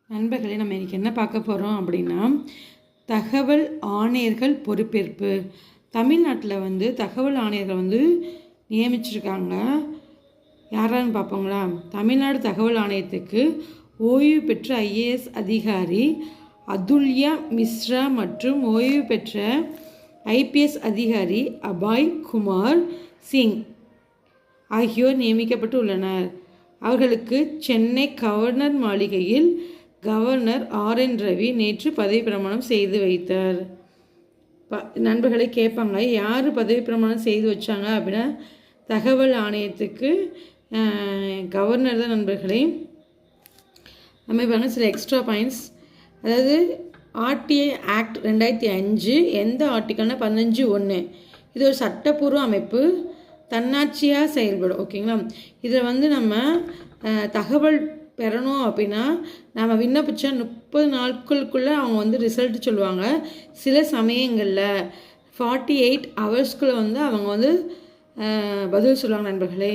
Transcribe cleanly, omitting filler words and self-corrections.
நண்பர்களே, நம்ம இன்றைக்கி என்ன பார்க்க போகிறோம் அப்படின்னா, தகவல் ஆணையர்கள் பொறுப்பேற்பு. தமிழ்நாட்டில் தகவல் ஆணையர்கள் நியமிச்சிருக்காங்க. யாரான்னு பார்ப்போங்களா? தமிழ்நாடு தகவல் ஆணையத்துக்கு ஓய்வு பெற்ற IAS அதிகாரி அதுல்யா மிஸ்ரா மற்றும் ஓய்வு பெற்ற IPS அதிகாரி அபாய் குமார் சிங் ஆகியோர் நியமிக்கப்பட்டு உள்ளனர். அவர்களுக்கு சென்னை கவர்னர் மாளிகையில் கவர்னர் RN ரவி நேற்று பதவி பிரமாணம் செய்து வைத்தார். நண்பர்களை கேட்பாங்க, யார் பதவி பிரமாணம் செய்து வச்சாங்க அப்படின்னா தகவல் ஆணையத்துக்கு கவர்னர் தான். நண்பர்களே, நம்ம இப்போ சில எக்ஸ்ட்ரா பாயிண்ட்ஸ், அதாவது RTI ஆக்ட் 2005 எந்த ஆர்டிக்கல்னா 15(1). இது ஒரு சட்டப்பூர்வ அமைப்பு, தன்னாட்சியாக செயல்படும். ஓகேங்களா? இதில் நம்ம தகவல் பெறணும் அப்படின்னா நம்ம விண்ணப்பிச்சா 30 நாட்களுக்குள்ளே அவங்க ரிசல்ட் சொல்லுவாங்க. சில சமயங்களில் 48 ஹவர்ஸ்க்குள்ளே அவங்க பதில் சொல்லுவாங்க. நண்பர்களே,